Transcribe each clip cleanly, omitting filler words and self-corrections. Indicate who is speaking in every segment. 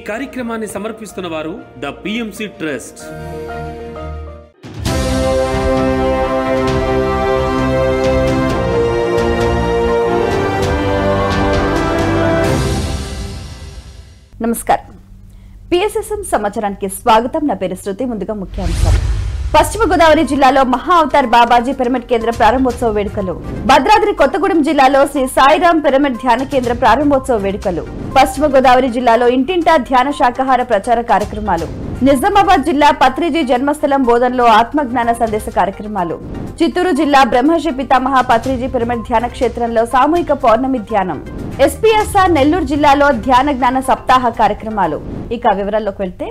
Speaker 1: కార్యక్రమాన్ని సమర్పిస్తున్న వారు ద పిఎంసి ట్రస్ట్.
Speaker 2: నమస్కారం. పిఎస్ఎస్ఎం సమాచారానికి స్వాగతం. నా పేరు శృతి. ముందుగా ముఖ్యాంశాలు. పశ్చిమ గోదావరి జిల్లాలో మహా అవతార్ బాబాజీ పిరమిడ్ కేంద్ర ప్రారంభోత్సవ వేడుకలు. భద్రాద్రి కొత్తగూడెం జిల్లాలో శ్రీ సాయిరాం పిరమిడ్ ధ్యాన కేంద్ర ప్రారంభోత్సవ వేడుకలు. పశ్చిమ గోదావరి జిల్లాలో ఇంటింటా ధ్యాన శాకాహార ప్రచార కార్యక్రమాలు. నిజామాబాద్ జిల్లా పత్రిజీ జన్మస్థలం బోధనలో ఆత్మజ్ఞాన సందేశ కార్యక్రమాలు. చిత్తూరు జిల్లా బ్రహ్మర్షి పితామహ పత్రిజీ పిరమిడ్ ధ్యాన క్షేత్రంలో సామూహిక పౌర్ణమి ధ్యానం. ఎస్పీఎస్ఆర్ నెల్లూరు జిల్లాలో ధ్యాన జ్ఞాన సప్తాహ కార్యక్రమాలు. ఇక వివరాల్లోకి వెళ్తే,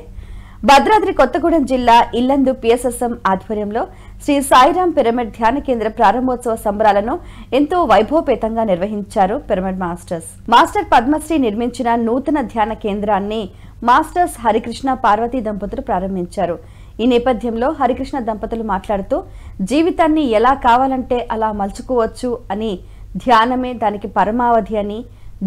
Speaker 2: భద్రాద్రి కొత్తగూడెం జిల్లా ఇల్లందు పిఎస్ఎస్ఎం ఆధ్వర్యంలో శ్రీ సాయిరాం పిరమిడ్ ధ్యాన కేంద్ర ప్రారంభోత్సవ సంబరాలను ఎంతో వైభవపేతంగా నిర్వహించారు పిరమిడ్ మాస్టర్స్. మాస్టర్ పద్మశ్రీ నిర్మించిన నూతన ధ్యాన కేంద్రాన్ని మాస్టర్స్ హరికృష్ణ పార్వతీ దంపతులు ప్రారంభించారు. ఈ నేపథ్యంలో హరికృష్ణ దంపతులు మాట్లాడుతూ, జీవితాన్ని ఎలా కావాలంటే అలా మలుచుకోవచ్చు అని, ధ్యానమే దానికి పరమావధి అని,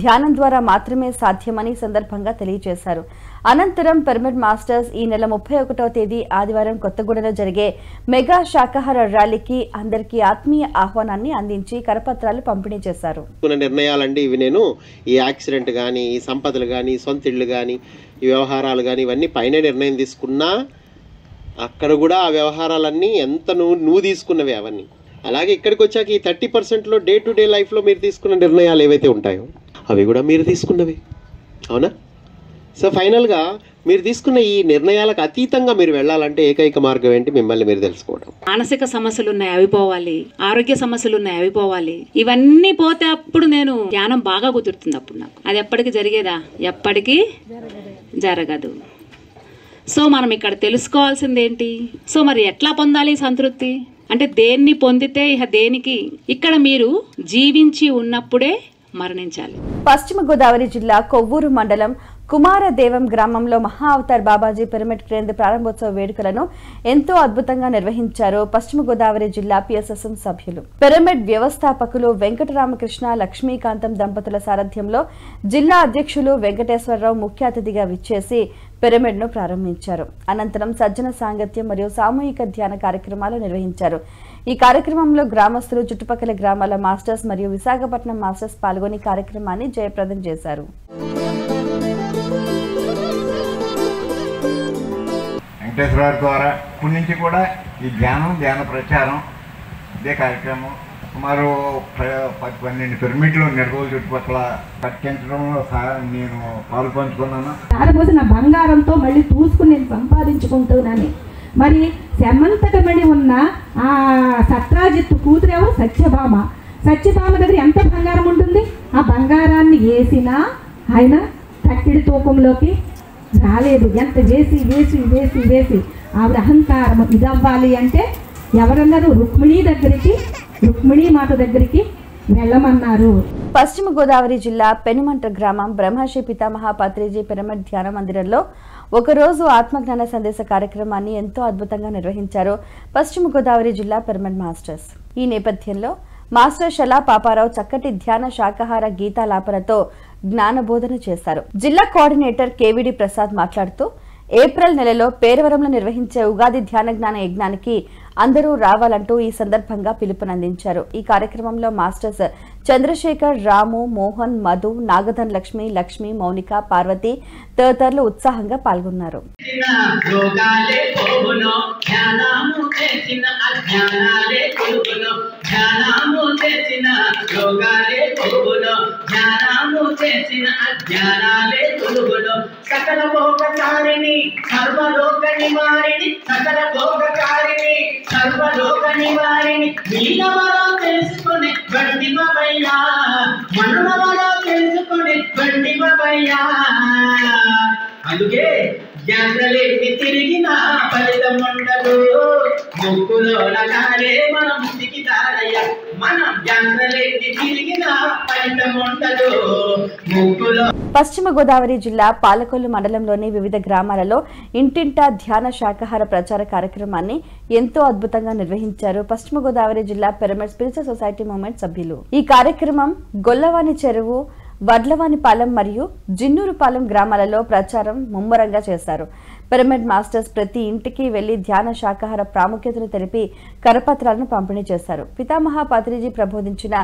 Speaker 2: ధ్యానం ద్వారా మాత్రమే సాధ్యమని సందర్భంగా తెలియజేశారు. అనంతరం పిరమిడ్ మాస్టర్స్ ఈ నెల 31వ తేదీ ఆదివారం కొత్తగూడెంలో జరిగే మెగా శాకాహార ర్యాలీకి అందరికీ ఆత్మీయ ఆహ్వానాన్ని అందించి కరపత్రాలు పంపిణీ చేశారు.
Speaker 3: నిర్ణయాలండి ఇవి. నేను ఈ యాక్సిడెంట్ కానీ, ఈ సంపదలు కానీ, సొంత ఇళ్ళు కానీ, ఈ వ్యవహారాలు కానీ ఇవన్నీ పైన నిర్ణయం తీసుకున్నా అక్కడ కూడా ఆ వ్యవహారాలన్నీ ఎంత నువ్వు తీసుకున్నవి అవన్నీ. అలాగే ఇక్కడికి వచ్చాక ఈ 30%లో డే టు డే లైఫ్లో మీరు తీసుకున్న నిర్ణయాలు ఏవైతే ఉంటాయో అవి కూడా మీరు తీసుకున్నవి, అవునా? సో ఫైనల్గా మీరు తీసుకున్న ఈ నిర్ణయాలకు అతీతంగా మీరు వెళ్ళాలంటే ఏకైక మార్గం ఏంటి? మిమ్మల్ని మీరు తెలుసుకోవడం.
Speaker 4: మానసిక సమస్యలు ఉన్నాయి, అవి పోవాలి. ఆరోగ్య సమస్యలు ఉన్నాయి, అవి పోవాలి. ఇవన్నీ పోతే అప్పుడు నేను ధ్యానం బాగా కుదురుతుంది. అప్పుడు నాకు అది ఎప్పటికీ జరిగేదా? ఎప్పటికీ జరగదు. సో మనం ఇక్కడ తెలుసుకోవాల్సింది ఏంటి? సో మరి ఎట్లా పొందాలి సంతృప్తి? అంటే దేన్ని పొందితే ఇహ దేనికి? ఇక్కడ మీరు జీవించి ఉన్నప్పుడే మరణించాలి.
Speaker 2: పశ్చిమ గోదావరి జిల్లా కొవ్వూరు మండలం కుమారదేవం గ్రామంలో మహా అవతార్ బాబాజీ పిరమిడ్ కేంద్ర ప్రారంభోత్సవ వేడుకలను ఎంతో అద్భుతంగా నిర్వహించారు పశ్చిమ గోదావరి జిల్లా పిఎస్ఎస్ఎం సభ్యులు. పిరమిడ్ వ్యవస్థాపకులు వెంకటరామకృష్ణ లక్ష్మీకాంతం దంపతుల సారథ్యంలో జిల్లా అధ్యక్షులు వెంకటేశ్వరరావు ముఖ్య అతిథిగా విచ్చేసి పిరమిడ్ ను ప్రారంభించారు. అనంతరం సజ్జన సాంగత్యం మరియు సామూహిక ధ్యాన కార్యక్రమాలు నిర్వహించారు. ఈ కార్యక్రమంలో గ్రామస్తులు, చుట్టుపక్కల గ్రామాల మాస్టర్స్ మరియు విశాఖపట్నం మాస్టర్స్ పాల్గొని కార్యక్రమాన్ని జయప్రదం చేశారు.
Speaker 5: వెంకటేశ్వర ద్వారా ఇప్పటి నుంచి కూడా ఈ ధ్యాన ప్రచారం ఇదే కార్యక్రమం. సుమారు 12 పిరమిడ్లు నెడగోలు చుట్టుపక్కల కట్టించడంలో నేను పాలు పంచుకున్నాను.
Speaker 6: దానికోసం నా బంగారంతో మళ్ళీ చూసుకుని నేను సంపాదించుకుంటున్నాను. మరి సెమంతకమణి ఉన్న ఆ సత్రాజిత్తు కూతురేమో సత్యభామ దగ్గర ఎంత బంగారం ఉంటుంది? ఆ బంగారాన్ని వేసినా ఆయన తక్కిడి తూకంలోకి రాలేదు. ఎంత వేసి వేసి వేసి వేసి ఆవిడ అహంకారం ఇదవ్వాలి అంటే ఎవరన్నారు? రుక్మిణీ మాత దగ్గరికి వెళ్ళమన్నారు.
Speaker 2: పశ్చిమ గోదావరి జిల్లా పెనుమంట గ్రామం బ్రహ్మర్షి పితామహ పత్రిజీ పిరమిడ్ ధ్యాన మందిరంలో ఒకరోజు ఆత్మజ్ఞాన సందేశ కార్యక్రమాన్ని ఎంతో అద్భుతంగా నిర్వహించారు పశ్చిమ గోదావరి జిల్లా పిరమిడ్ మాస్టర్స్. ఈ నేపథ్యంలో మాస్టర్ శలా పాపారావు చక్కటి ధ్యాన శాకాహార గీతాలాపనతో జ్ఞానబోధన చేశారు. జిల్లా కోఆర్డినేటర్ కేవిడి ప్రసాద్ మాట్లాడుతూ, ఏప్రిల్ నెలలో పేరవరంలో నిర్వహించే ఉగాది ధ్యాన జ్ఞాన యజ్ఞానికి అందరూ రావాలంటూ ఈ సందర్భంగా పిలుపునందించారు. ఈ కార్యక్రమంలో మాస్టర్స్ చంద్రశేఖర్, రాము, మోహన్, మధు, నాగధన్ లక్ష్మి, మౌనిక, పార్వతి తదితరులు ఉత్సాహంగా పాల్గొన్నారు.
Speaker 7: సకల భోగకారిణి సర్వలోక నివారిణి, సకల భోగకారిణి సర్వలోక నివారిణి, వీణవరో తెలుసుకుని బండిమయ్యా, మనవరో తెలుసుకుని బండిమయ్యా. అందుకే జ్ఞానలేమి తిరిగిన ఫలితం ఉండదు, ముక్కులో నగారే మనం దిగితారయ్య. మనం జ్ఞానలేమి తిరిగిన ఫలితం ఉండదు, ముక్కులో.
Speaker 2: పశ్చిమ గోదావరి జిల్లా పాలకొల్లు మండలంలోని వివిధ గ్రామాలలో ఇంటింటా ధ్యాన శాకాహార ప్రచార కార్యక్రమాన్ని ఎంతో అద్భుతంగా నిర్వహించారు పశ్చిమ గోదావరి జిల్లా పిరమిడ్ స్పిరిచువల్ సొసైటీ మూవ్మెంట్ సభ్యులు. ఈ కార్యక్రమం గొల్లవాని చెరువు వడ్లవానిపాలెం మరియు జిన్నూరుపాలెం గ్రామాలలో ప్రచారం ముమ్మరంగా చేశారు. పిరమిడ్ మాస్టర్స్ ప్రతి ఇంటికి వెళ్లి ధ్యాన శాకాహార ప్రాముఖ్యతను తెలిపి కరపత్రాలను పంపిణీ చేశారు. పితామహ పత్రిజీ ప్రబోధించిన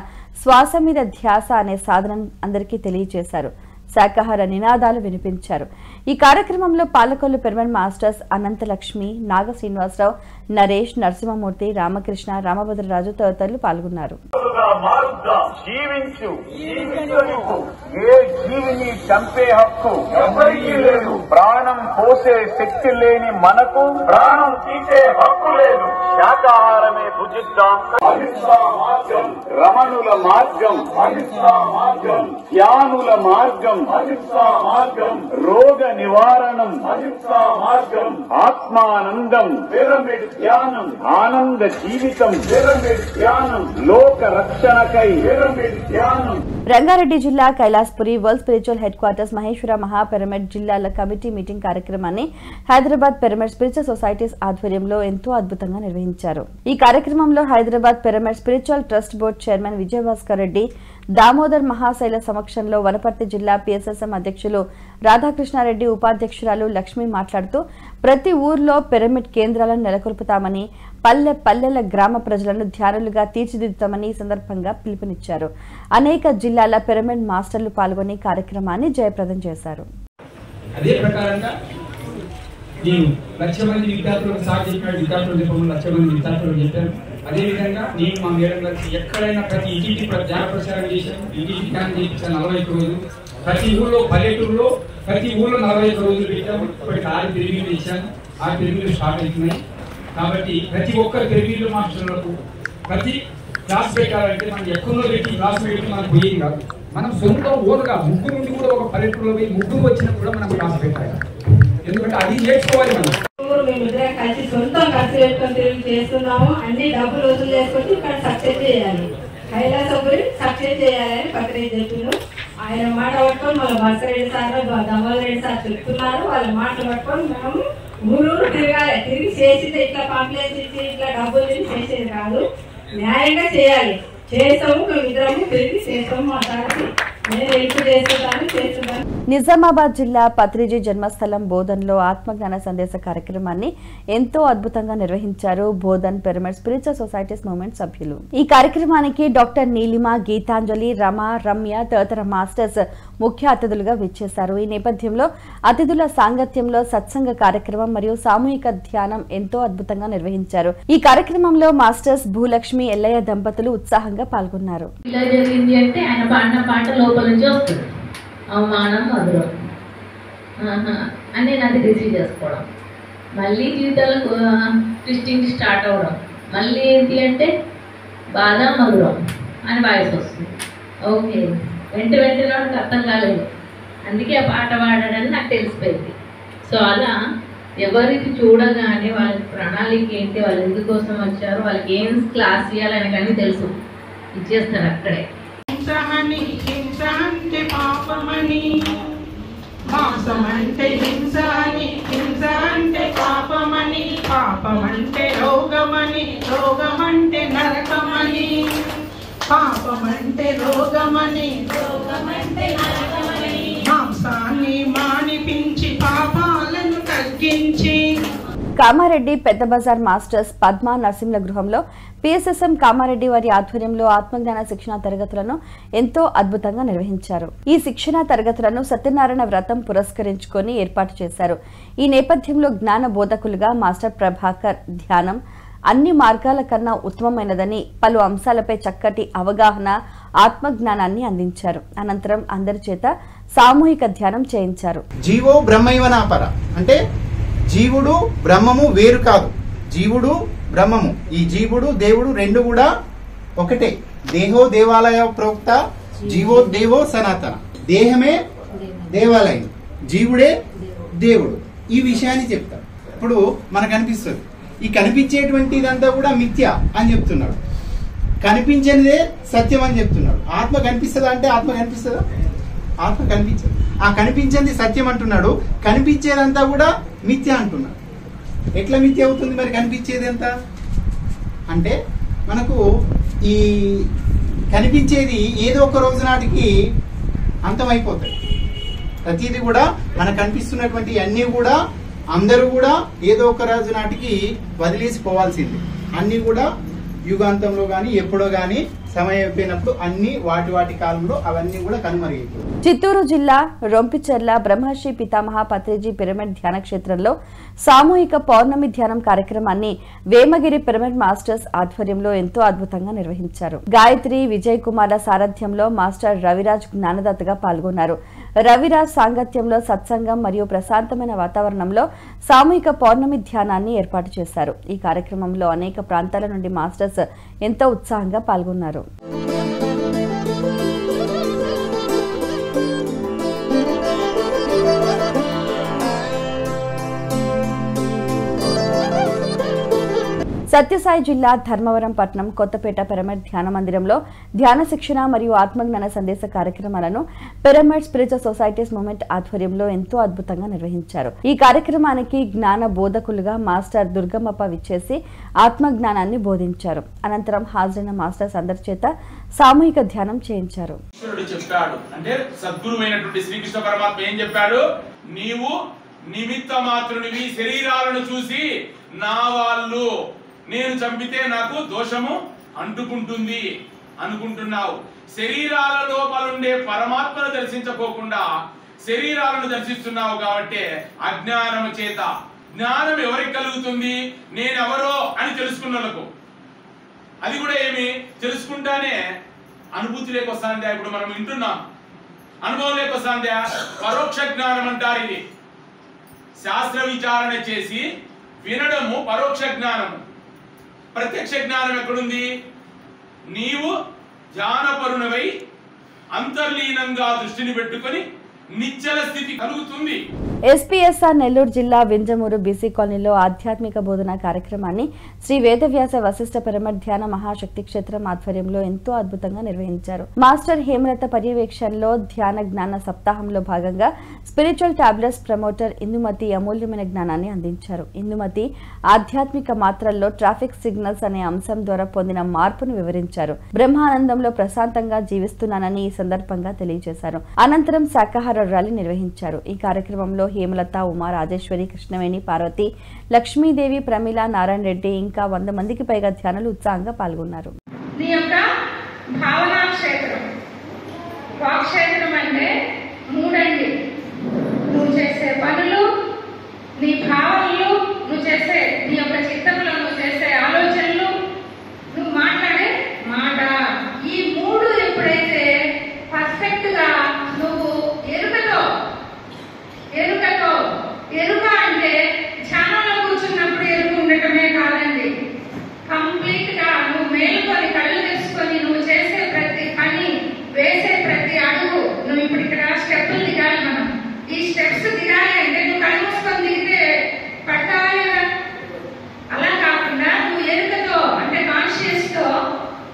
Speaker 2: శ్వాస మీద ధ్యాస అనే సాధనం అందరికీ తెలియజేశారు. శాకాహార నినాదాలు వినిపించారు. ఈ కార్యక్రమంలో పాలకొల్లు పిరమిడ్ మాస్టర్స్ అనంతలక్ష్మి, నాగ శ్రీనివాసరావు, నరేష్, నరసింహమూర్తి, రామకృష్ణ, రామభద్రరాజు తదితరులు పాల్గొన్నారు.
Speaker 8: చంపే హక్కు ఎవరికీ లేదు. ప్రాణం పోసే శక్తి లేని మనకు ప్రాణం తీసే హక్కు లేదు. శాకాహారమే భుజిద్దాం. అహింసా మార్గం, రమణుల మార్గం, అహింసా మార్గం, ధ్యానుల మార్గం, అహింసా మార్గం, రోగ నివారణం, అహింసా మార్గం, ఆత్మానందం, పిరమిడ్ ధ్యానం, ఆనంద జీవితం, పిరమిడ్ ధ్యానం, లోక రక్షణకై పిరమిడ్ ధ్యానం.
Speaker 2: రంగారెడ్డి జిల్లా Kailashpuri world spiritual headquarters Maheshwara Maha pyramid జిల్లాల కమిటీ మీటింగ్ కార్యక్రమాన్ని హైదరాబాద్ పిరమిడ్ స్పిరిచువల్ సొసైటీస్ ఆధ్వర్యంలో ఎంతో అద్భుతంగా నిర్వహించారు. ఈ కార్యక్రమంలో Hyderabad pyramid spiritual trust board chairman Vijayabhaskar Reddy, Damodar Mahashaila సమక్షంలో వనపర్తి జిల్లా పిఎస్ఎస్ఎం అధ్యక్షులు రాధాకృష్ణారెడ్డి, ఉపాధ్యక్షురాలు లక్ష్మి మాట్లాడుతూ ప్రతి ఊర్లో పిరమిడ్ కేంద్రాలను నెలకొల్పుతామని, పల్లె పల్లెల గ్రామ ప్రజలను ధ్యానులుగా తీర్చిదిద్దుతామని ఈ సందర్భంగా పిలుపునిచ్చారు. అనేక జిల్లాల పిరమిడ్ మాస్టర్లు పాల్గొని కార్యక్రమాన్ని జయప్రదం చేశారు.
Speaker 9: అదే ప్రకారంగా నేను 1,00,000 మంది విద్యార్థులకు సార్ చెప్పిన విద్యార్థులు చెప్పడం 1,00,000 మంది విద్యార్థులు చెప్పాను. అదేవిధంగా నేను మా మేడం గారికి ఎక్కడైనా ప్రతి ఇంటికి ధ్యాన ప్రచారం చేశాను. ఇంటికి ధ్యానం చేయించాను 41 రోజులు. ప్రతి ఊళ్ళో పల్లెటూరులో ప్రతి ఊళ్ళో 41 రోజులు పెట్టాము. ఇప్పటికి 6 పిరమిడ్లు ఇచ్చాను. 6 పిరమిడ్లు స్టార్ట్ అవుతున్నాయి. కాబట్టి ప్రతి ఒక్కరు పిరమిడ్లు మాస్టర్లకు ప్రతి క్లాస్ పెట్టాలంటే మనం ఎక్కడో పెట్టి క్లాస్ పెట్టి మనకు పోయేది కాదు. మనం సొంత ఓరుగా ముగ్గురు నుండి కూడా ఒక పల్లెటూరులో పోయి ముగ్గురు వచ్చినా కూడా మనం క్లాస్ పెట్టాలి. ఎందుకంటే అది నేర్చుకోవాలి. మనం
Speaker 10: మేమిద్దరం కలిసి సొంతం ఖర్చు పెట్టుకొని తిరిగి చేస్తున్నాము. అన్ని డబ్బులు వసూలు చేసుకొని ఇక్కడ సక్సెస్ చేయాలి, కైలాసపురి సక్సెస్ చేయాలని పత్రిక చెప్పిండు. ఆయన మాట పట్టుకొని మన భాస్కరెడ్డి సార్, దమ్మలరెడ్డి సార్ చెప్తున్నారు. వాళ్ళ మాటలు పట్టుకొని మేము ఊరూరు తిరగాలి. తిరిగి చేసింది ఇట్లా పాంప్లెట్స్ ఇచ్చి ఇట్లా డబ్బులు చేసేది కాదు, న్యాయంగా చేయాలి. చేస్తాము, మేమిద్దరము తిరిగి చేస్తాము. మాట్లాడి నేను హెల్ప్ చేస్తున్నాను.
Speaker 2: నిజామాబాద్ జిల్లా పత్రిజీ జన్మస్థలం బోధన్లో ఆత్మజ్ఞాన సందేశ కార్యక్రమాన్ని ఎంతో అద్భుతంగా నిర్వహించారు Bodhan pyramid spiritual societies movement సభ్యులు. ఈ కార్యక్రమానికి డాక్టర్ నీలిమ, గీతాంజలి, రమ, రమ్య తదితర మాస్టర్స్ ముఖ్య అతిథులుగా విచ్చేశారు. ఈ నేపథ్యంలో అతిథుల సాంగత్యంలో సత్సంగ కార్యక్రమం మరియు సామూహిక ధ్యానం ఎంతో అద్భుతంగా నిర్వహించారు. ఈ కార్యక్రమంలో మాస్టర్స్ భూలక్ష్మి, ఎల్లయ్య దంపతులు ఉత్సాహంగా పాల్గొన్నారు.
Speaker 11: అవమానం, మధురం అని నేను అది రిసీవ్ చేసుకోవడం, మళ్ళీ జీవితాలకు ట్విస్టింగ్ స్టార్ట్ అవ్వడం, మళ్ళీ ఏంటి అంటే బాధ, మధురం అని వాయిస్ వస్తుంది. ఓకే, వెంటనే నాకు అర్థం కాలేదు. అందుకే ఆ పాట పాడాడని నాకు తెలిసిపోయింది. సో అలా ఎవరికి చూడగానే వాళ్ళ ప్రణాళిక ఏంటి, వాళ్ళు ఎందుకోసం వచ్చారు, వాళ్ళకి ఏం క్లాస్ ఇవ్వాలని కానీ తెలుసు, ఇచ్చేస్తారు అక్కడే.
Speaker 12: హింస అంటే పాపమని, మాంసమంటే హింస అని, హింస అంటే పాపమని, పాపమంటే రోగమని, రోగమంటే నరకమని, పాపమంటే రోగమని, రోగమంటే నరకమని, మాంసాన్ని మానిపించి పాపాలను తగ్గించి.
Speaker 2: కామారెడ్డి పెద్ద బజార్ మాస్టర్స్ పద్మ నరసింహ గృహంలో పిఎస్ఎస్ఎం కామారెడ్డి వారి ఆధ్వర్యంలో ఆత్మజ్ఞాన శిక్షణ తరగతులను ఎంతో అద్భుతంగా నిర్వహించారు. ఈ శిక్షణ తరగతులను సత్యనారాయణ వ్రతం పురస్కరించుకొని ఏర్పాటు చేశారు. ఈ నేపథ్యంలో జ్ఞాన బోధకులుగా మాస్టర్ ప్రభాకర్ ధ్యానం అన్ని మార్గాల కన్నా ఉత్తమమైనదని, పలు అంశాలపై చక్కటి అవగాహన, ఆత్మజ్ఞానాన్ని అందించారు. అనంతరం అందరి చేత సామూహిక ధ్యానం చేయించారు.
Speaker 13: జీవో బ్రహ్మైవనాపర అంటే జీవుడు బ్రహ్మము వేరు కాదు. జీవుడు బ్రహ్మము, ఈ జీవుడు దేవుడు రెండు కూడా ఒకటే. దేహో దేవాలయ ప్రోక్త, జీవో దేవో సనాతన. దేహమే దేవాలయం, జీవుడే దేవుడు. ఈ విషయాన్ని చెప్తారు. ఇప్పుడు మనకు అనిపిస్తుంది ఈ కనిపించేటువంటిదంతా కూడా మిథ్య అని చెప్తున్నాడు, కనిపించేదే సత్యం అని చెప్తున్నాడు. ఆత్మ కనిపిస్తుందా అంటే ఆత్మ కనిపిస్తుందా? ఆత్మ కనిపించదు. ఆ కనిపించేది సత్యం అంటున్నాడు, కనిపించేదంతా కూడా మిథ్య అంటున్నాడు. ఎట్లా మిథ్య అవుతుంది మరి కనిపించేది ఎంత అంటే, మనకు ఈ కనిపించేది ఏదో ఒక రోజు నాటికి అంతమైపోతాయి. ప్రతిదీ కూడా మనకు కనిపిస్తున్నటువంటి అన్ని కూడా అందరూ కూడా ఏదో ఒక రోజు నాటికి వదిలేసిపోవాల్సింది. అన్ని కూడా యుగాంతంలో గాని ఎప్పుడో గాని సమయం అయిపోయినప్పుడు అన్ని వాటి కాలంలో అవన్నీ కూడా కనుమరుగైపోతాయి.
Speaker 2: చిత్తూరు జిల్లా రొంపిచెర్ల బ్రహ్మర్షి పితామహ పత్రిజీ పిరమిడ్ ధ్యాన క్షేత్రంలో సామూహిక పౌర్ణమి ధ్యానం కార్యక్రమాన్ని వేమగిరి పిరమిడ్ మాస్టర్స్ ఆధ్వర్యంలో ఎంతో అద్భుతంగా నిర్వహించారు. గాయత్రి విజయ్ కుమార్ల సారథ్యంలో మాస్టర్ రవిరాజ్ జ్ఞానదాతగా పాల్గొన్నారు. రవిరాజ్ సాంగత్యంలో సత్సంగం మరియు ప్రశాంతమైన వాతావరణంలో సామూహిక పౌర్ణమి ధ్యానాన్ని ఏర్పాటు చేశారు. ఈ కార్యక్రమంలో అనేక ప్రాంతాల నుండి మాస్టర్స్ ఎంతో ఉత్సాహంగా పాల్గొన్నారు. సత్యసాయి జిల్లా ధర్మవరం పట్టణం కొత్తపేట పిరమిడ్ ధ్యాన మందిరంలో ధ్యాన శిక్షణ మరియు ఆత్మజ్ఞాన సందేశ కార్యక్రమాలను పిరమిడ్ స్పిరిచువల్ సొసైటీస్ మూవ్మెంట్ ఆధ్వర్యంలో ఎంతో అద్భుతంగా నిర్వహించారు. ఈ కార్యక్రమానికి జ్ఞాన బోధకులుగా మాస్టర్ దుర్గమ్మప్ప విచ్చేసి ఆత్మజ్ఞానాన్ని బోధించారు. అనంతరం హాజరైన మాస్టర్స్ అందరి చేత సామూహిక ధ్యానం చేయించారు.
Speaker 14: చెప్పాడు అంటే సద్గురువైనటువంటి శ్రీకృష్ణ పరమాత్మ ఏం చెప్పాడు? నీవు నిమిత్త మాత్రునివి, శరీరాలను చూసి నా వాళ్ళు నేను చంపితే నాకు దోషము అంటుకుంటుంది అనుకుంటున్నావు. శరీరాల లోపలుండే పరమాత్మను దర్శించకోకుండా శరీరాలను దర్శిస్తున్నావు కాబట్టి అజ్ఞానము చేత. జ్ఞానం ఎవరికి కలుగుతుంది? నేనెవరో అని తెలుసుకున్నలకు. అది కూడా ఏమి తెలుసుకుంటానే అనుభూతి లేకొస్తాందా? ఇప్పుడు మనం వింటున్నాం, అనుభవం లేకొస్తాందా? పరోక్ష జ్ఞానం అంటారు. ఇది శాస్త్ర విచారణ చేసి వినడము పరోక్ష జ్ఞానము. ప్రత్యక్ష జ్ఞానం ఎక్కడుంది? నీవు ధ్యానపరునవై అంతర్లీనంగా దృష్టిని పెట్టుకొని నిశ్చల స్థితి కలుగుతుంది.
Speaker 2: ఎస్పీఎస్ఆర్ నెల్లూరు జిల్లా వింజమూరు బీసీ కాలనీలో ఆధ్యాత్మిక బోధన కార్యక్రమాన్ని శ్రీ వేదవ్యాస వశిష్ఠ పిరమిడ్ ధ్యాన మహాశక్తి క్షేత్రం ఆధ్వర్యంలో ఎంతో అద్భుతంగా నిర్వహించారు. మాస్టర్ హేమలత పర్యవేక్షణలో ధ్యాన జ్ఞాన సప్తాహంలో భాగంగా స్పిరిచువల్ టాబ్లెట్స్ ప్రమోటర్ ఇందుమతి అమూల్యమైన జ్ఞానాన్ని అందించారు. ఇందుమతి ఆధ్యాత్మిక మాత్రల్లో ట్రాఫిక్ సిగ్నల్స్ అనే అంశం ద్వారా పొందిన మార్పును వివరించారు. బ్రహ్మానందంలో ప్రశాంతంగా జీవిస్తున్నానని ఈ సందర్భంగా తెలియజేశారు. అనంతరం శాకాహార ర్యాలీ నిర్వహించారు. ఈ కార్యక్రమంలో హేమలత, ఉమా, రాజేశ్వరి, కృష్ణవేణి, పార్వతి, లక్ష్మీదేవి, ప్రమీల, నారాయణ రెడ్డి ఇంకా 100 మందికి పైగా ధ్యానులు ఉత్సాహంగా పాల్గొన్నారు.
Speaker 12: నీ యొక్క భావనా క్షేత్రం, వాక్ క్షేత్రం అంటే మూడండి. నువ్వు చేసే పనులు, నీ భావనలు, నువ్వు చేసే నీ యొక్క చిత్తంలో నువ్వు చేసే ఆలోచనలు, నువ్వు మాట్లాడే మాట, ఈ మూడు ఎప్పుడైతే పర్ఫెక్ట్ గా నువ్వు ఎరుక అంటే ధ్యానంలో కూర్చున్నప్పుడు ఎరుక ఉండటమే కాదండి. కంప్లీట్ గా నువ్వు మేలుకొని కళ్ళు తెచ్చుకొని నువ్వు చేసే ప్రతి పని, వేసే ప్రతి అడుగు, నువ్వు ఇప్పుడు ఇక్కడ స్టెప్పులు దిగాలి. మనం ఈ స్టెప్స్ దిగాలి అంటే నువ్వు కళ్ళు మూసుకొని దిగితే పట్టాలి కదా. అలా కాకుండా నువ్వు ఎరుకతో అంటే కాన్షియస్ తో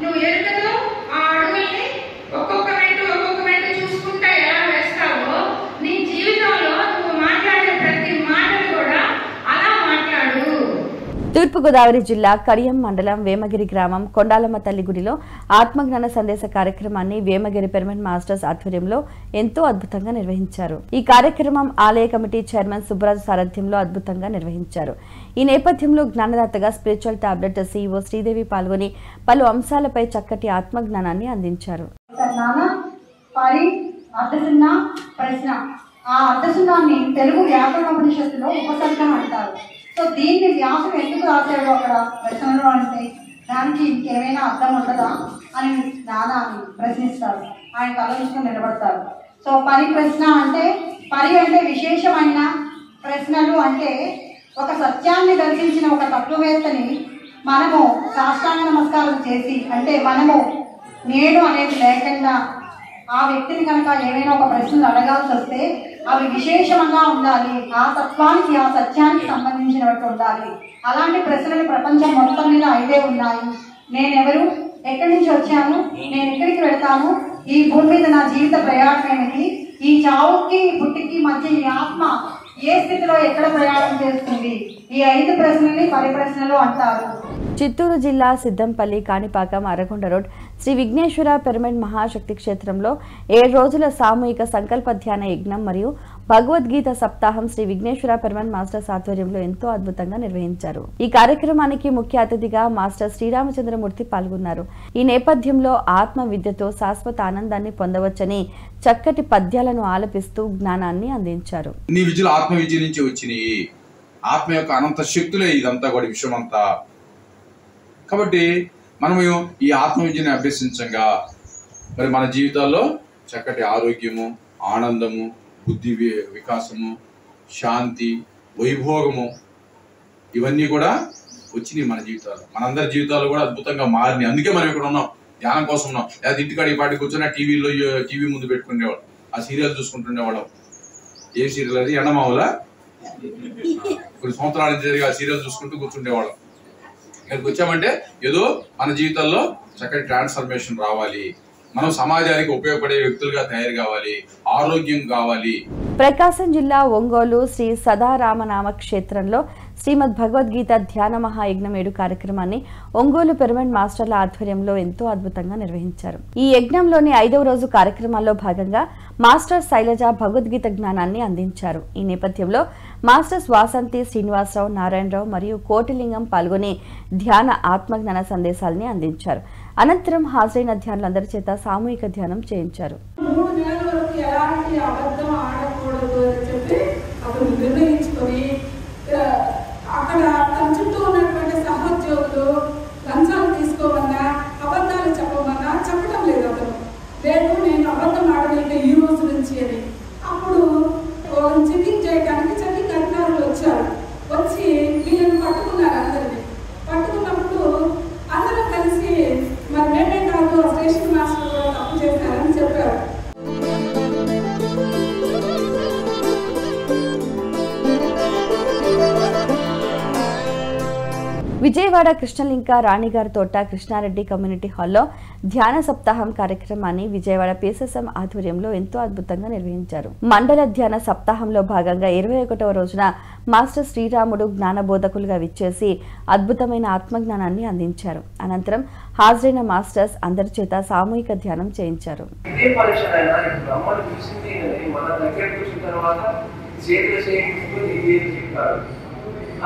Speaker 12: నువ్వు ఎరుకతో ఆ అడుగుల్ని ఒక్కొక్క మెట్టు చూసుకుంటా ఎలా వేస్తావో నీ జీవితంలో నువ్వు మాట్లాడే ప్రతి మాటలు కూడా అలా మాట్లాడు.
Speaker 2: తూర్పుగోదావరి జిల్లా కడియం మండలం వేమగిరి గ్రామం కొండాలమ్మ తల్లి గుడిలో ఆత్మజ్ఞాన సందేశ కార్యక్రమాన్ని వేమగిరి పిరమిడ్ మాస్టర్స్ ఆధ్వర్యంలో ఎంతో అద్భుతంగా నిర్వహించారు. ఈ కార్యక్రమం ఆలయ కమిటీ చైర్మన్ సుబ్బరాజు సారథ్యంలో అద్భుతంగా నిర్వహించారు. ఈ నేపథ్యంలో జ్ఞానదాతగా స్పిరిచువల్ టాబ్లెట్ సీఈఓ శ్రీదేవి పాల్గొని పలు అంశాలపై చక్కటి ఆత్మజ్ఞానాన్ని అందించారు.
Speaker 15: ఆ అర్థసున్నాన్ని తెలుగు వ్యాకరణోపనిషత్తులో ఉపసర్గం అంటారు. సో దీన్ని వ్యాసుడు ఎందుకు రాశాడు అక్కడ ప్రశ్నలో అంటే దానికి ఇంకేమైనా అర్థం ఉండదా అని నానాన్ని ప్రశ్నిస్తారు. ఆయన కలవించుకొని నిలబడతారు. సో ప్రశ్న అంటే అంటే విశేషమైన ప్రశ్నలు అంటే ఒక సత్యాన్ని దర్శించిన ఒక తత్వవేత్తని మనము సాష్టాంగ నమస్కారం చేసి అంటే మనము నేను అనేది లేకుండా ఆ వ్యక్తిని కనుక ఏమైనా ఒక ప్రశ్నలు అడగాల్సి వస్తే అవి విశేషంగా ఉండాలి, ఆ తత్వానికి ఆ సత్యానికి సంబంధించినట్టు ఉండాలి. అలాంటి ప్రశ్నలు ప్రపంచం మొత్తం మీద 5 ఉన్నాయి. నేనెవరు, ఎక్కడి నుంచి వచ్చాను, నేను ఎక్కడికి వెళ్తాను, ఈ భూమి మీద నా జీవిత ప్రయాణం ఏమిటి, ఈ చావుకి పుట్టికి మధ్య ఈ ఆత్మ ఏ స్థితిలో ఎక్కడ ప్రయాణం చేస్తుంది, ఈ 5 ప్రశ్నల్ని పరిప్రశ్నలు అంటారు.
Speaker 2: చిత్తూరు జిల్లా సిద్దంపల్లి, కాణిపాకం, అరగొండ రోడ్ శ్రీ విఘ్నేశ్వర పిరమిడ్ మహాశక్తి క్షేత్రంలో 7 రోజుల సామూహిక సంకల్ప ధ్యాన యజ్ఞం మరియు భగవద్గీత సప్తాహం శ్రీ విఘ్నేశ్వర పిరమిడ్ మాస్టర్స్ ఆధ్వర్యంలో ఎంతో అద్భుతంగా నిర్వహించారు. ఈ కార్యక్రమానికి ముఖ్య అతిథిగా మాస్టర్ శ్రీరామచంద్రమూర్తి పాల్గొన్నారు. ఈ నేపథ్యంలో ఆత్మ విద్యతో శాశ్వత ఆనందాన్ని పొందవచ్చని చక్కటి పద్యాలను ఆలపిస్తూ జ్ఞానాన్ని అందించారు.
Speaker 16: నీ విద్యలు ఆత్మ విద్య నుంచి వచ్చినాయి. ఆత్మ యొక్క అనంత శక్తులే ఇదంతా కూడా విషయం అంతా. కాబట్టి మనము ఈ ఆత్మ విద్యని అభ్యసించంగా మరి మన జీవితాల్లో చక్కటి ఆరోగ్యము, ఆనందము, బుద్ధి వికాసము, శాంతి, వైభోగము ఇవన్నీ కూడా వచ్చినాయి మన జీవితాలు. మనందరి జీవితాలు కూడా అద్భుతంగా మారినాయి. అందుకే మనం ఇక్కడ ఉన్నాం, ధ్యానం కోసం ఉన్నాం. లేదా ఇంటికాడ ఈ పాటి కూర్చొని టీవీ ముందు పెట్టుకునేవాళ్ళం, ఆ సీరియల్ చూసుకుంటుండేవాళ్ళం. ఏ సీరియల్ అది? ఎండమావుల కొన్ని సంవత్సరాల నుంచి జరిగి ఆ సీరియల్ చూసుకుంటూ కూర్చుండేవాళ్ళం. ఇక్కడికి వచ్చామంటే ఏదో మన జీవితాల్లో చక్కటి ట్రాన్స్ఫర్మేషన్ రావాలి, మనం సమాజానికి ఉపయోగపడే వ్యక్తులుగా తయారు కావాలి, ఆరోగ్యం కావాలి.
Speaker 2: ప్రకాశం జిల్లా ఒంగోలు శ్రీ సదారామనామ క్షేత్రంలో శ్రీమద్ భగవద్గీత ధ్యాన మహాయజ్ఞం 7 కార్యక్రమాన్ని ఒంగోలు పిరమిడ్ మాస్టర్ల ఆధ్వర్యంలో ఎంతో అద్భుతంగా నిర్వహించారు. ఈ యజ్ఞంలోని 5వ రోజు కార్యక్రమాల్లో భాగంగా మాస్టర్ శైలజ భగవద్గీత జ్ఞానాన్ని అందించారు. ఈ నేపథ్యంలో మాస్టర్స్ వాసంతి, శ్రీనివాసరావు, నారాయణరావు మరియు కోటిలింగం పాల్గొని ధ్యాన ఆత్మజ్ఞాన సందేశాలని అందించారు. అనంతరం హాజరైన ధ్యానులందరి చేత సామూహిక ధ్యానం చేయించారు.
Speaker 6: 3 నెలల వరకు ఎలాంటి అబద్ధం ఆడకూడదు అని చెప్పి అతను నిర్ణయించుకొని అక్కడ తన చుట్టూ ఉన్నటువంటి సహోద్యోగులు లంచాలు తీసుకోమన్నా, అబద్ధాలు చెప్పమన్నా చెప్పడం లేదు. అతను లేదు నేను అబద్ధం ఆడలేదు ఈ రోజు నుంచి అని. అప్పుడు చెకింగ్ చేయడానికి చెకింగ్ అధికారులు వచ్చారు. వచ్చి వీళ్ళని పట్టుకున్నారు. అందరినీ పట్టుకున్నప్పుడు అందరూ కలిసి మరి మేమే కాదు స్టేషన్ మాస్టర్ కూడా తప్పు చేశారని చెప్పారు.
Speaker 2: విజయవాడ కృష్ణలింక రాణిగారి తోట కృష్ణారెడ్డి కమ్యూనిటీ హాల్లో ధ్యాన సప్తాహం కార్యక్రమాన్ని విజయవాడ పిఎస్ఎస్ఎం ఆధ్వర్యంలో ఎంతో అద్భుతంగా నిర్వహించారు. మండల ధ్యాన సప్తాహంలో భాగంగా 21వ రోజున మాస్టర్ శ్రీరాముడు జ్ఞానబోధకులుగా విచ్చేసి అద్భుతమైన ఆత్మజ్ఞానాన్ని అందించారు. అనంతరం హాజరైన మాస్టర్స్ అందరి చేత సామూహిక ధ్యానం చేయించారు.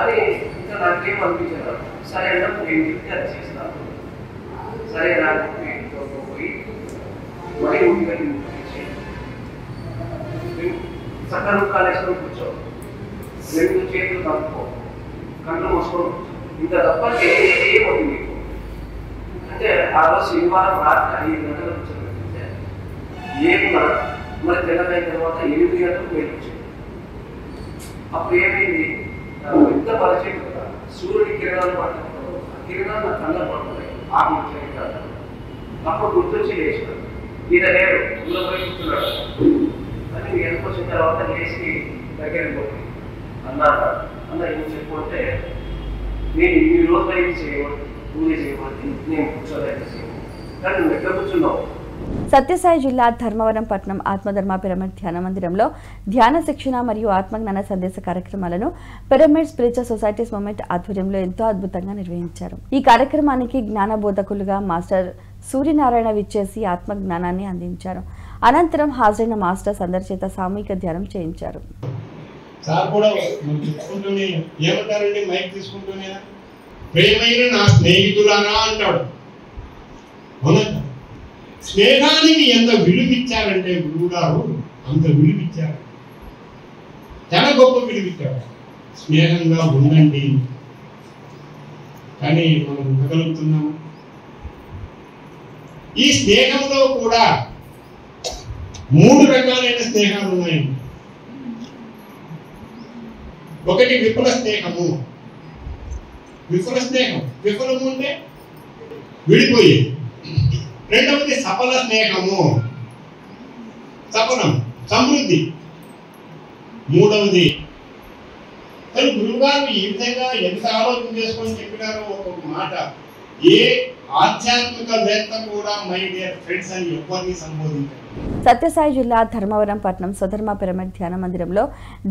Speaker 17: అని ఇంకా నాకేం అనిపించారు. సరే అన్నప్పుడు నేను చెప్తే అది చేస్తాను. సరే నాకు పోయి మరీ ఉండి చక్కగా కాలేసుకొని కూర్చో, 2 చేతులు తప్పుకో, కళ్ళు మూసుకొని ఇంత తప్ప ఏమవుతుంది మీకు అంటే ఆ రోజు శనివారం రాత్రి 5 గంటలకు కూర్చోబెట్టింటే ఏమన్నా మరి తెల్లదైన తర్వాత 8 గంటలకు వెళ్ళొచ్చు. అప్పుడు ఏమైంది, ఎంత పరిచయం కదా, సూర్యుడి కిరణాలు పడుతున్నప్పుడు ఆ కిరణాలు నా కళ్ళ పడుతున్నాయి. అప్పుడు గుర్తొచ్చి లేచాడు. ఈయన లేడు, దూరం పోయి కూర్చున్నాడు అని వెనక్కి వచ్చిన తర్వాత లేచి దగ్గరికి పోయి అన్న ఏం చెప్పుకుంటే నేను ఇన్ని రోజులు ఏం చేయవద్దు, పూజ చేయవద్దు, నేను కూర్చోలేక కానీ నువ్వు ఎక్కడ కూర్చున్నావు.
Speaker 2: సత్యసాయి జిల్లా ధర్మవరం పట్టణం ఆత్మధర్మ పిరమిడ్ ధ్యాన మందిరంలో ధ్యాన శిక్షణ మరియు ఆత్మజ్ఞాన సందేశ కార్యక్రమాలను పిరమిడ్ స్పిరిచువల్ సొసైటీస్ మూవ్మెంట్ ఆధ్వర్యంలో ఎంతో అద్భుతంగా నిర్వహించారు. ఈ కార్యక్రమానికి జ్ఞాన బోధకులుగా మాస్టర్ సూర్యనారాయణ విచ్చేసి ఆత్మజ్ఞానాన్ని అందించారు. అనంతరం హాజరైన మాస్టర్స్ అందరి చేత సామూహిక ధ్యానం చేయించారు.
Speaker 18: ప్రేమైన నా స్నేహితులారా అంటాడు. స్నేహానికి ఎంత విలువిచ్చారంటే గురువు గారు అంత విలువిచ్చారు, చాలా గొప్ప విలువిచ్చారు. స్నేహంగా ఉండండి, కానీ మనం ఉండగలుగుతున్నాము. ఈ స్నేహంలో కూడా 3 రకాలైన స్నేహాలు ఉన్నాయి. ఒకటి విఫల స్నేహము. విఫల స్నేహం, విఫలము అంటే విడిపోయేది. రెండవది సఫల స్నేహము, సఫలం, సమృద్ధి. మూడవది గురువుగారు ఈ విధంగా ఎంత ఆలోచన చేసుకొని చెప్పినారో ఒక మాట ఏ ఆధ్యాత్మికవేత్త కూడా మై డియర్ ఫ్రెండ్స్ అని ఎవరిని సంబోధించారు.
Speaker 2: సత్యసాయి జిల్లా ధర్మవరం పట్నం స్వధర్మ పిరమిడ్ ధ్యాన మందిరంలో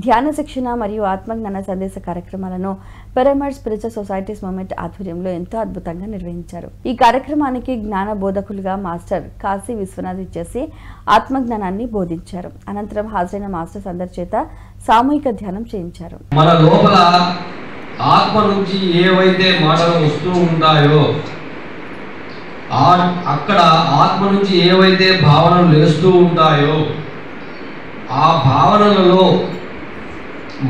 Speaker 2: ధ్యాన శిక్షణ మరియు ఆత్మజ్ఞాన సందేశ కార్యక్రమాలను పిరమిడ్ స్పిరిచువల్ సొసైటీస్ మూవ్మెంట్ ఆధ్వర్యంలో ఎంతో అద్భుతంగా నిర్వహించారు. ఈ కార్యక్రమానికి జ్ఞాన బోధకులుగా మాస్టర్ కాశీ విశ్వనాథ్ ఇచ్చేసి ఆత్మజ్ఞానాన్ని బోధించారు. అనంతరం హాజరైన మాస్టర్స్ అందరి చేత సామూహిక ధ్యానం చేయించారు.
Speaker 19: మన లోపల ఆత్మ నుంచి ఏవైతే మాటలు వస్తూ ఉంటాయో అక్కడ ఆత్మ నుంచి ఏవైతే భావనలు లేస్తూ ఉంటాయో ఆ భావనలలో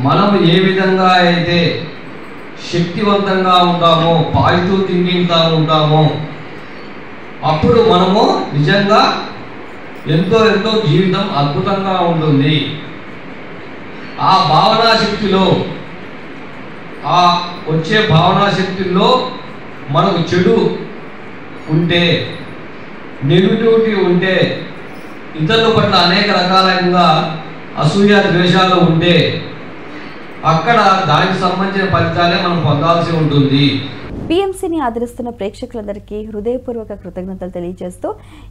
Speaker 19: మనం ఏ విధంగా అయితే శక్తివంతంగా ఉంటామో, పాజిటివ్ థింకింగ్తో ఉంటామో, అప్పుడు మనము నిజంగా ఎంతో జీవితం అద్భుతంగా ఉంటుంది. ఆ భావనా శక్తిలో, ఆ వచ్చే భావనా శక్తుల్లో మనకు చెడు ఉంటే, నెగిటివిటీ ఉంటే, ఇతరుల పట్ల అనేక రకాలంగా అసూయ ద్వేషాలు ఉంటే అక్కడ దానికి సంబంధించిన ఫలితాలే మనం పొందాల్సి ఉంటుంది.
Speaker 2: పిఎంసిని ఆదరిస్తున్న ప్రేక్షకులందరికీ హృదయపూర్వక కృతజ్ఞతలు తెలియజేస్తూ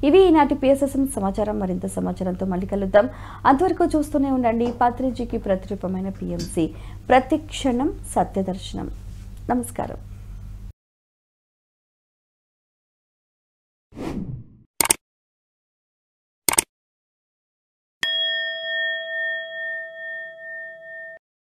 Speaker 2: ఇవి ఈనాటి పిఎస్ఎస్ఎం సమాచారం. మరింత సమాచారంతో మళ్ళీ కలుద్దాం. అంతవరకు చూస్తూనే ఉండండి పత్రిజీకి ప్రతిరూపమైన పిఎంసి, ప్రతి క్షణం సత్యదర్శనం. నమస్కారం.